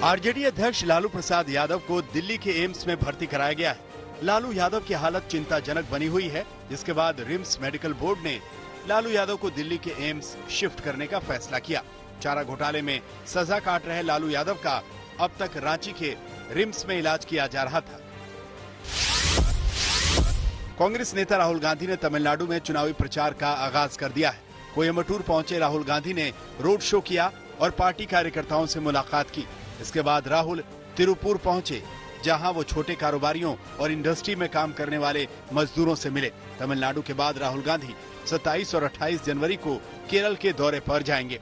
RJD अध्यक्ष लालू प्रसाद यादव को दिल्ली के एम्स में भर्ती कराया गया है। लालू यादव की हालत चिंताजनक बनी हुई है, जिसके बाद रिम्स मेडिकल बोर्ड ने लालू यादव को दिल्ली के एम्स शिफ्ट करने का फैसला किया। चारा घोटाले में सजा काट रहे लालू यादव का अब तक रांची के रिम्स में इलाज किया जा रहा था। कांग्रेस नेता राहुल गांधी ने तमिलनाडु में चुनावी प्रचार का आगाज कर दिया है। कोयम्बटूर पहुंचे राहुल गांधी ने रोड शो किया और पार्टी कार्यकर्ताओं से मुलाकात की। इसके बाद राहुल तिरुपुर पहुंचे, जहां वो छोटे कारोबारियों और इंडस्ट्री में काम करने वाले मजदूरों से मिले। तमिलनाडु के बाद राहुल गांधी 27 और 28 जनवरी को केरल के दौरे पर जाएंगे।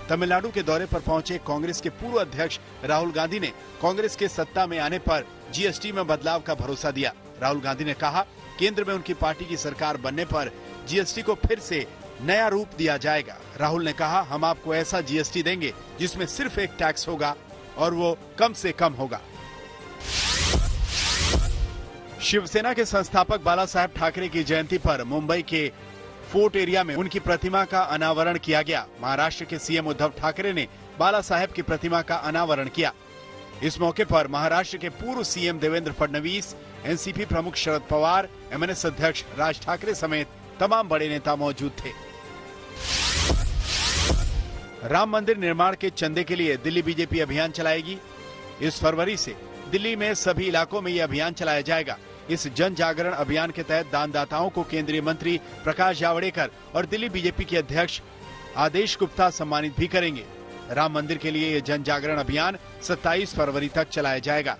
तमिलनाडु के दौरे पर पहुंचे कांग्रेस के पूर्व अध्यक्ष राहुल गांधी ने कांग्रेस के सत्ता में आने पर जीएसटी में बदलाव का भरोसा दिया। राहुल गांधी ने कहा, केंद्र में उनकी पार्टी की सरकार बनने पर जीएसटी को फिर से नया रूप दिया जाएगा। राहुल ने कहा, हम आपको ऐसा जीएसटी देंगे जिसमें सिर्फ एक टैक्स होगा और वो कम से कम होगा। शिवसेना के संस्थापक बाला साहेब ठाकरे की जयंती पर मुंबई के फोर्ट एरिया में उनकी प्रतिमा का अनावरण किया गया। महाराष्ट्र के सीएम उद्धव ठाकरे ने बाला साहेब की प्रतिमा का अनावरण किया। इस मौके पर महाराष्ट्र के पूर्व सीएम देवेंद्र फडणवीस, एनसीपी प्रमुख शरद पवार, एमएनएस अध्यक्ष राज ठाकरे समेत तमाम बड़े नेता मौजूद थे। राम मंदिर निर्माण के चंदे के लिए दिल्ली बीजेपी अभियान चलाएगी। इस फरवरी से दिल्ली में सभी इलाकों में यह अभियान चलाया जाएगा। इस जन जागरण अभियान के तहत दानदाताओं को केंद्रीय मंत्री प्रकाश जावड़ेकर और दिल्ली बीजेपी के अध्यक्ष आदेश गुप्ता सम्मानित भी करेंगे। राम मंदिर के लिए यह जन जागरण अभियान 27 फरवरी तक चलाया जाएगा।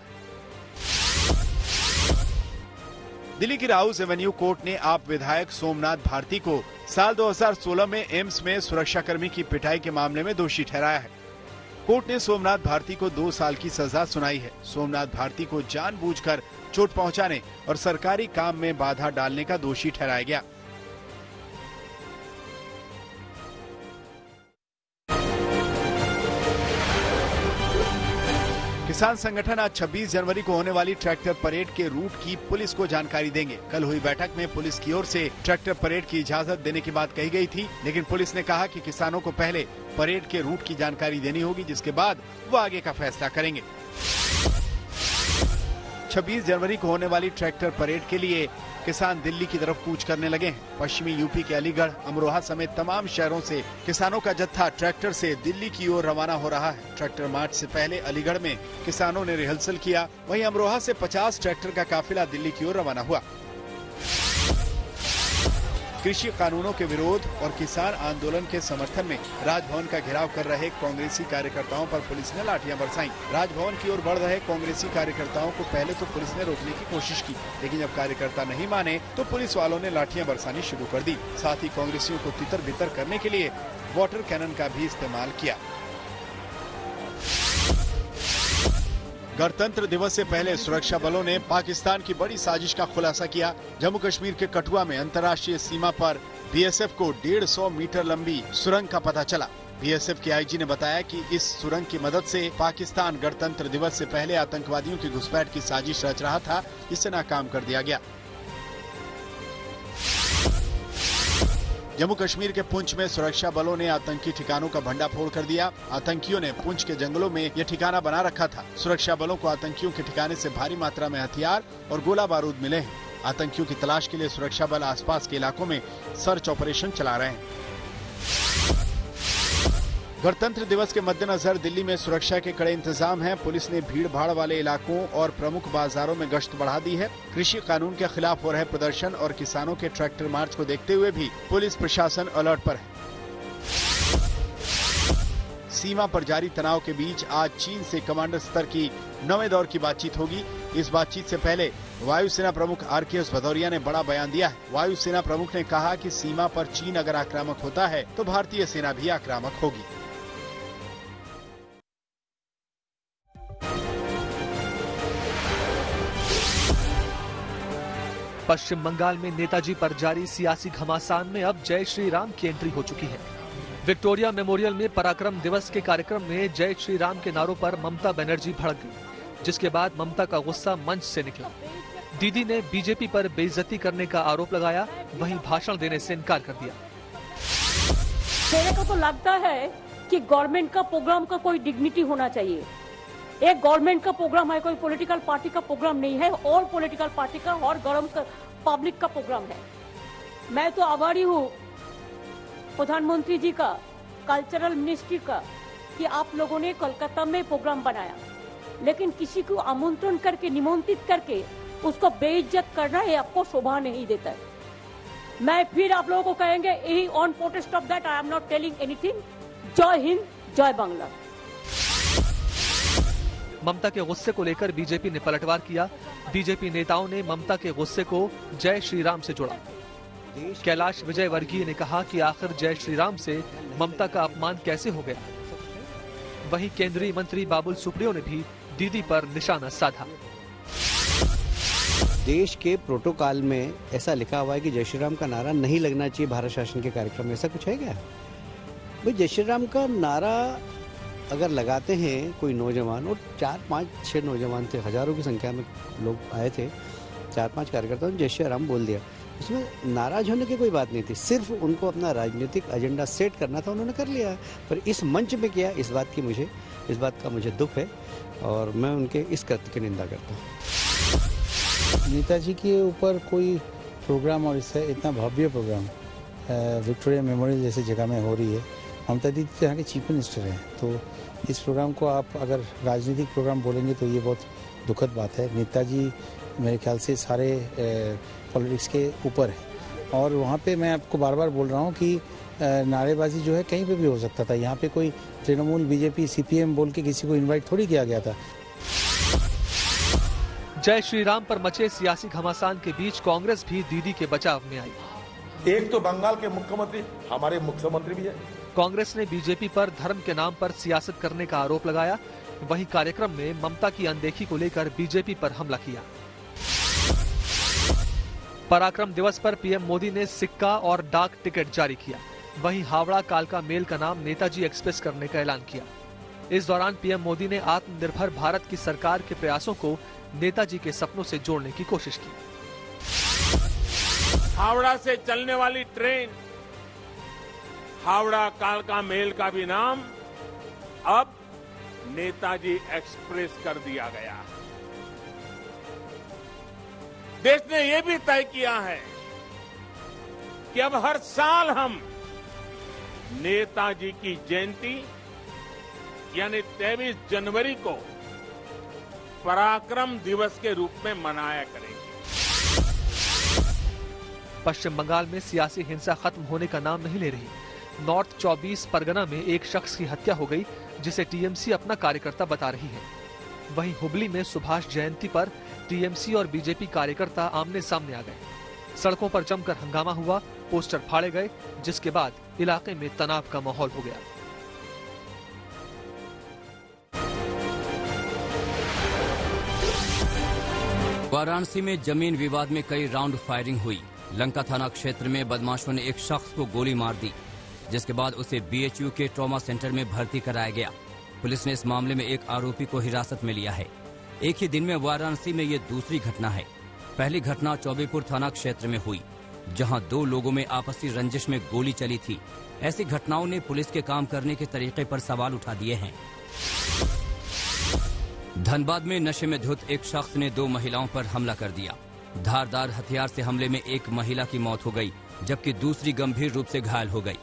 दिल्ली की राउस एवेन्यू कोर्ट ने आप विधायक सोमनाथ भारती को साल 2016 में एम्स में सुरक्षाकर्मी की पिटाई के मामले में दोषी ठहराया है। कोर्ट ने सोमनाथ भारती को 2 साल की सजा सुनाई है। सोमनाथ भारती को जानबूझकर चोट पहुंचाने और सरकारी काम में बाधा डालने का दोषी ठहराया गया। किसान संगठन आज 26 जनवरी को होने वाली ट्रैक्टर परेड के रूट की पुलिस को जानकारी देंगे। कल हुई बैठक में पुलिस की ओर से ट्रैक्टर परेड की इजाजत देने की बात कही गई थी, लेकिन पुलिस ने कहा कि किसानों को पहले परेड के रूट की जानकारी देनी होगी, जिसके बाद वो आगे का फैसला करेंगे। 26 जनवरी को होने वाली ट्रैक्टर परेड के लिए किसान दिल्ली की तरफ कूच करने लगे हैं। पश्चिमी यूपी के अलीगढ़, अमरोहा समेत तमाम शहरों से किसानों का जत्था ट्रैक्टर से दिल्ली की ओर रवाना हो रहा है। ट्रैक्टर मार्च से पहले अलीगढ़ में किसानों ने रिहर्सल किया। वहीं अमरोहा से 50 ट्रैक्टर का काफिला दिल्ली की ओर रवाना हुआ। कृषि कानूनों के विरोध और किसान आंदोलन के समर्थन में राजभवन का घेराव कर रहे कांग्रेसी कार्यकर्ताओं पर पुलिस ने लाठियां बरसाईं। राजभवन की ओर बढ़ रहे कांग्रेसी कार्यकर्ताओं को पहले तो पुलिस ने रोकने की कोशिश की, लेकिन जब कार्यकर्ता नहीं माने तो पुलिस वालों ने लाठियां बरसानी शुरू कर दी। साथ ही कांग्रेसियों को तितर बितर करने के लिए वाटर कैनन का भी इस्तेमाल किया। गणतंत्र दिवस से पहले सुरक्षा बलों ने पाकिस्तान की बड़ी साजिश का खुलासा किया। जम्मू कश्मीर के कठुआ में अंतर्राष्ट्रीय सीमा पर बीएसएफ को 150 मीटर लंबी सुरंग का पता चला। बीएसएफ के आईजी ने बताया कि इस सुरंग की मदद से पाकिस्तान गणतंत्र दिवस से पहले आतंकवादियों की घुसपैठ की साजिश रच रहा था, जिसे नाकाम कर दिया गया। जम्मू कश्मीर के पुंछ में सुरक्षा बलों ने आतंकी ठिकानों का भंडाफोड़ कर दिया। आतंकियों ने पुंछ के जंगलों में यह ठिकाना बना रखा था। सुरक्षा बलों को आतंकियों के ठिकाने से भारी मात्रा में हथियार और गोला बारूद मिले हैं। आतंकियों की तलाश के लिए सुरक्षा बल आसपास के इलाकों में सर्च ऑपरेशन चला रहे हैं। गणतंत्र दिवस के मद्देनजर दिल्ली में सुरक्षा के कड़े इंतजाम हैं। पुलिस ने भीड़ भाड़ वाले इलाकों और प्रमुख बाजारों में गश्त बढ़ा दी है। कृषि कानून के खिलाफ हो रहे प्रदर्शन और किसानों के ट्रैक्टर मार्च को देखते हुए भी पुलिस प्रशासन अलर्ट पर है। सीमा पर जारी तनाव के बीच आज चीन से कमांडर स्तर की 9वें दौर की बातचीत होगी। इस बातचीत से पहले वायुसेना प्रमुख आरकेएस भदौरिया ने बड़ा बयान दिया है। वायुसेना प्रमुख ने कहा कि सीमा पर चीन अगर आक्रामक होता है तो भारतीय सेना भी आक्रामक होगी। पश्चिम बंगाल में नेताजी पर जारी सियासी घमासान में अब जय श्री राम की एंट्री हो चुकी है। विक्टोरिया मेमोरियल में पराक्रम दिवस के कार्यक्रम में जय श्री राम के नारों पर ममता बनर्जी भड़क गई, जिसके बाद ममता का गुस्सा मंच से निकला। दीदी ने बीजेपी पर बेइज्जती करने का आरोप लगाया, वहीं भाषण देने से इनकार कर दिया। मेरे को तो लगता है कि गवर्नमेंट का प्रोग्राम का कोई डिग्निटी होना चाहिए। एक गवर्नमेंट का प्रोग्राम है, कोई पॉलिटिकल पार्टी का प्रोग्राम नहीं है, और पॉलिटिकल पार्टी का और गवर्नमेंट पब्लिक का प्रोग्राम है। मैं तो आभारी हूँ प्रधानमंत्री जी का, कल्चरल मिनिस्ट्री का, कि आप लोगों ने कोलकाता में प्रोग्राम बनाया, लेकिन किसी को आमंत्रण करके, निमंत्रित करके उसको बेइज्जत करना ये आपको शोभा नहीं देता है। मैं फिर आप लोगों को कहेंगे, यही on protest of that I am not telling anything. जय हिंद, जय बांग्ला। ममता के गुस्से को लेकर बीजेपी ने पलटवार किया। बीजेपी नेताओं ने ममता के गुस्से को जय श्री राम से जोड़ा। कैलाश विजयवर्गीय ने कहा कि आखिर जय श्री राम से ममता का अपमान कैसे हो गया। वहीं केंद्रीय मंत्री बाबुल सुप्रियो ने भी दीदी पर निशाना साधा। देश के प्रोटोकॉल में ऐसा लिखा हुआ है कि जय श्री राम का नारा नहीं लगना चाहिए भारत शासन के कार्यक्रम में। ऐसा कुछ है क्या भाई? जय श्री राम का नारा अगर लगाते हैं कोई नौजवान, और 4, 5, 6 नौजवान थे, हजारों की संख्या में लोग आए थे, 4-5 कार्यकर्ताओं ने जय श्री राम बोल दिया, उसमें नाराज होने की कोई बात नहीं थी। सिर्फ उनको अपना राजनीतिक एजेंडा सेट करना था, उन्होंने कर लिया। पर इस मंच में किया, इस बात का मुझे दुख है और मैं उनके इस कृत्य की निंदा करता हूँ। नेताजी के ऊपर कोई प्रोग्राम, और इससे इतना भव्य प्रोग्राम विक्टोरिया मेमोरियल जैसी जगह में हो रही है। ममता दीदी तो यहाँ के चीफ मिनिस्टर हैं, तो इस प्रोग्राम को आप अगर राजनीतिक प्रोग्राम बोलेंगे तो ये बहुत दुखद बात है। नेताजी मेरे ख्याल से सारे पॉलिटिक्स के ऊपर है, और वहाँ पे मैं आपको बार बार बोल रहा हूँ कि नारेबाजी जो है कहीं पे भी हो सकता था। यहाँ पे कोई तृणमूल, बीजेपी, सीपीएम बोल के किसी को इनवाइट थोड़ी किया गया था। जय श्री राम पर मचे सियासी घमासान के बीच कांग्रेस भी दीदी के बचाव में आई। एक तो बंगाल के मुख्यमंत्री हमारे मुख्यमंत्री भी है। कांग्रेस ने बीजेपी पर धर्म के नाम पर सियासत करने का आरोप लगाया। वहीं कार्यक्रम में ममता की अनदेखी को लेकर बीजेपी पर हमला किया। पराक्रम दिवस पर पीएम मोदी ने सिक्का और डाक टिकट जारी किया। वहीं हावड़ा कालका मेल का नाम नेताजी एक्सप्रेस करने का ऐलान किया। इस दौरान पीएम मोदी ने आत्मनिर्भर भारत की सरकार के प्रयासों को नेताजी के सपनों से जोड़ने की कोशिश की। हावड़ा से चलने वाली ट्रेन हावड़ा कालका मेल का भी नाम अब नेताजी एक्सप्रेस कर दिया गया है। देश ने यह भी तय किया है कि अब हर साल हम नेताजी की जयंती यानी 23 जनवरी को पराक्रम दिवस के रूप में मनाया करेंगे। पश्चिम बंगाल में सियासी हिंसा खत्म होने का नाम नहीं ले रही। नॉर्थ 24 परगना में एक शख्स की हत्या हो गई, जिसे टीएमसी अपना कार्यकर्ता बता रही है। वहीं हुबली में सुभाष जयंती पर टीएमसी और बीजेपी कार्यकर्ता आमने सामने आ गए। सड़कों पर जमकर हंगामा हुआ, पोस्टर फाड़े गए, जिसके बाद इलाके में तनाव का माहौल हो गया। वाराणसी में जमीन विवाद में कई राउंड फायरिंग हुई। लंका थाना क्षेत्र में बदमाशों ने एक शख्स को गोली मार दी, जिसके बाद उसे बीएचयू के ट्रॉमा सेंटर में भर्ती कराया गया। पुलिस ने इस मामले में एक आरोपी को हिरासत में लिया है। एक ही दिन में वाराणसी में ये दूसरी घटना है। पहली घटना चौबेपुर थाना क्षेत्र में हुई, जहां 2 लोगों में आपसी रंजिश में गोली चली थी। ऐसी घटनाओं ने पुलिस के काम करने के तरीके पर सवाल उठा दिए हैं। धनबाद में नशे में धुत एक शख्स ने 2 महिलाओं पर हमला कर दिया। धारदार हथियार से हमले में एक महिला की मौत हो गई, जबकि दूसरी गंभीर रूप से घायल हो गई।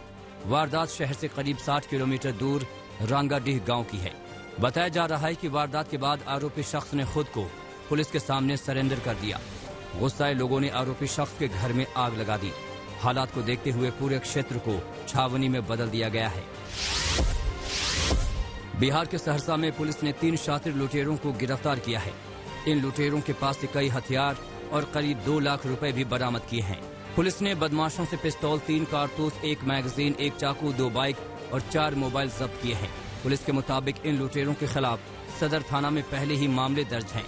वारदात शहर से करीब 60 किलोमीटर दूर रांगाडीह गांव की है। बताया जा रहा है कि वारदात के बाद आरोपी शख्स ने खुद को पुलिस के सामने सरेंडर कर दिया। गुस्साए लोगों ने आरोपी शख्स के घर में आग लगा दी। हालात को देखते हुए पूरे क्षेत्र को छावनी में बदल दिया गया है। बिहार के सहरसा में पुलिस ने 3 शातिर लुटेरों को गिरफ्तार किया है। इन लुटेरों के पास से कई हथियार और करीब 2 लाख रुपए भी बरामद किए हैं। पुलिस ने बदमाशों से पिस्तौल, 3 कारतूस, 1 मैगजीन, 1 चाकू, 2 बाइक और 4 मोबाइल जब्त किए हैं। पुलिस के मुताबिक इन लुटेरों के खिलाफ सदर थाना में पहले ही मामले दर्ज हैं।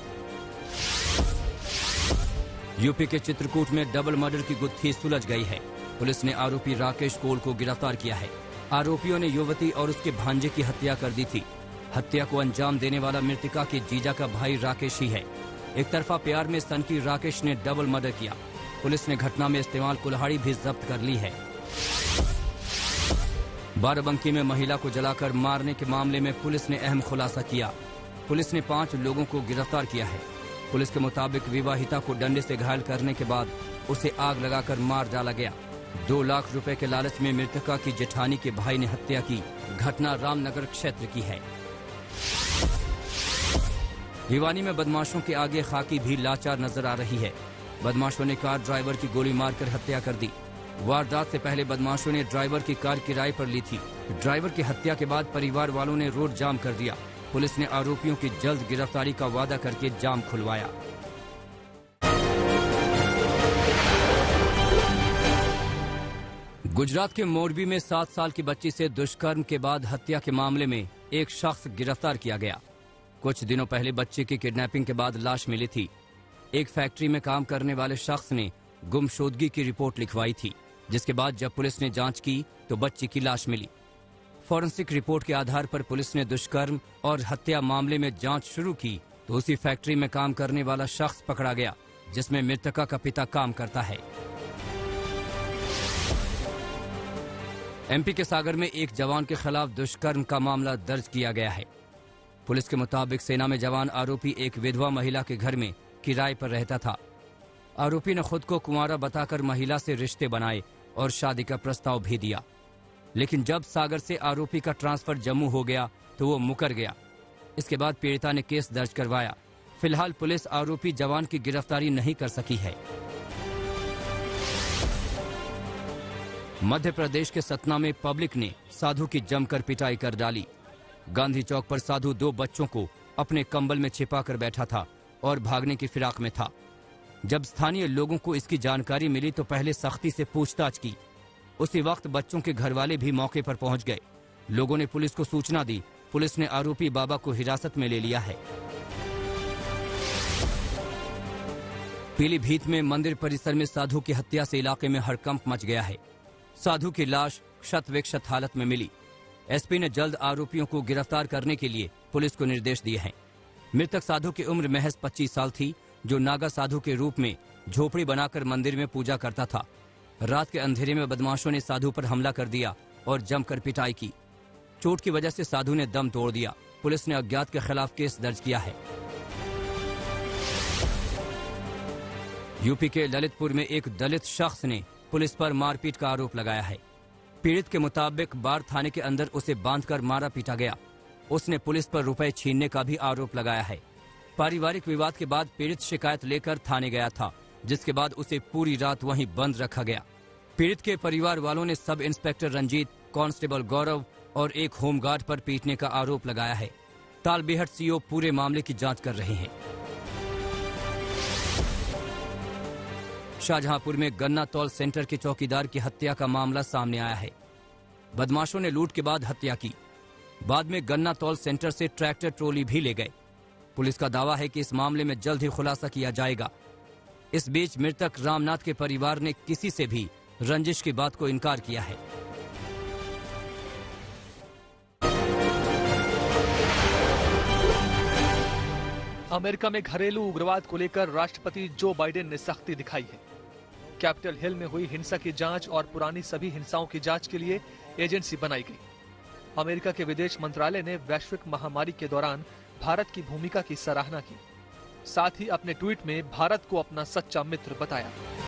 यूपी के चित्रकूट में डबल मर्डर की गुत्थी सुलझ गई है। पुलिस ने आरोपी राकेश कोल को गिरफ्तार किया है। आरोपियों ने युवती और उसके भांजे की हत्या कर दी थी। हत्या को अंजाम देने वाला मृतका के जीजा का भाई राकेश ही है। एक तरफा प्यार में सनकी राकेश ने डबल मर्डर किया। पुलिस ने घटना में इस्तेमाल कुल्हाड़ी भी जब्त कर ली है। बाराबंकी में महिला को जलाकर मारने के मामले में पुलिस ने अहम खुलासा किया। पुलिस ने 5 लोगों को गिरफ्तार किया है। पुलिस के मुताबिक विवाहिता को डंडे से घायल करने के बाद उसे आग लगाकर मार डाला गया। 2 लाख रुपए के लालच में मृतका की जेठानी के भाई ने हत्या की। घटना रामनगर क्षेत्र की है। भिवानी में बदमाशों के आगे खाकी भी लाचार नजर आ रही है। बदमाशों ने कार ड्राइवर की गोली मारकर हत्या कर दी। वारदात से पहले बदमाशों ने ड्राइवर की कार किराए पर ली थी। ड्राइवर की हत्या के बाद परिवार वालों ने रोड जाम कर दिया। पुलिस ने आरोपियों की जल्द गिरफ्तारी का वादा करके जाम खुलवाया। गुजरात के मोरबी में 7 साल की बच्ची से दुष्कर्म के बाद हत्या के मामले में एक शख्स गिरफ्तार किया गया। कुछ दिनों पहले बच्चे की किडनैपिंग के बाद लाश मिली थी। एक फैक्ट्री में काम करने वाले शख्स ने गुमशुदगी की रिपोर्ट लिखवाई थी, जिसके बाद जब पुलिस ने जांच की तो बच्ची की लाश मिली। फॉरेंसिक रिपोर्ट के आधार पर पुलिस ने दुष्कर्म और हत्या मामले में जांच शुरू की तो उसी फैक्ट्री में काम करने वाला शख्स पकड़ा गया, जिसमें मृतका का पिता काम करता है। एमपी के सागर में एक जवान के खिलाफ दुष्कर्म का मामला दर्ज किया गया है। पुलिस के मुताबिक सेना में जवान आरोपी एक विधवा महिला के घर में किराए पर रहता था। आरोपी ने खुद को कुंवारा बताकर महिला से रिश्ते बनाए और शादी का प्रस्ताव भी दिया, लेकिन जब सागर से आरोपी का ट्रांसफर जम्मू हो गया तो वो मुकर गया। इसके बाद पीड़िता ने केस दर्ज करवाया। फिलहाल पुलिस आरोपी जवान की गिरफ्तारी नहीं कर सकी है। मध्य प्रदेश के सतना में पब्लिक ने साधु की जमकर पिटाई कर डाली। गांधी चौक पर साधु 2 बच्चों को अपने कंबल में छिपाकर बैठा था और भागने की फिराक में था। जब स्थानीय लोगों को इसकी जानकारी मिली तो पहले सख्ती से पूछताछ की। उसी वक्त बच्चों के घरवाले भी मौके पर पहुंच गए। लोगों ने पुलिस को सूचना दी। पुलिस ने आरोपी बाबा को हिरासत में ले लिया है। पीलीभीत में मंदिर परिसर में साधु की हत्या से इलाके में हड़कंप मच गया है। साधु की लाश क्षत-विक्षत हालत में मिली। एसपी ने जल्द आरोपियों को गिरफ्तार करने के लिए पुलिस को निर्देश दिए हैं। मृतक साधु की उम्र महज 25 साल थी, जो नागा साधु के रूप में झोपड़ी बनाकर मंदिर में पूजा करता था। रात के अंधेरे में बदमाशों ने साधु पर हमला कर दिया और जमकर पिटाई की। चोट की वजह से साधु ने दम तोड़ दिया। पुलिस ने अज्ञात के खिलाफ केस दर्ज किया है। यूपी के ललितपुर में एक दलित शख्स ने पुलिस पर मारपीट का आरोप लगाया है। पीड़ित के मुताबिक बार थाने के अंदर उसे बांधकर मारा पीटा गया। उसने पुलिस पर रुपए छीनने का भी आरोप लगाया है। पारिवारिक विवाद के बाद पीड़ित शिकायत लेकर थाने गया था, जिसके बाद उसे पूरी रात वहीं बंद रखा गया। पीड़ित के परिवार वालों ने सब इंस्पेक्टर रंजीत, कांस्टेबल गौरव और एक होमगार्ड पर पीटने का आरोप लगाया है। तालबेहट सीओ पूरे मामले की जांच कर रहे हैं। शाहजहांपुर में गन्ना तौल सेंटर के चौकीदार की हत्या का मामला सामने आया है। बदमाशों ने लूट के बाद हत्या की। बाद में गन्ना तौल सेंटर से ट्रैक्टर ट्रॉली भी ले गए। पुलिस का दावा है कि इस मामले में जल्द ही खुलासा किया जाएगा। इस बीच मृतक रामनाथ के परिवार ने किसी से भी रंजिश की बात को इनकार किया है। अमेरिका में घरेलू उग्रवाद को लेकर राष्ट्रपति जो बाइडेन ने सख्ती दिखाई है। कैपिटल हिल में हुई हिंसा की जांच और पुरानी सभी हिंसाओं की जांच के लिए एजेंसी बनाई गई। अमेरिका के विदेश मंत्रालय ने वैश्विक महामारी के दौरान भारत की भूमिका की सराहना की। साथ ही अपने ट्वीट में भारत को अपना सच्चा मित्र बताया।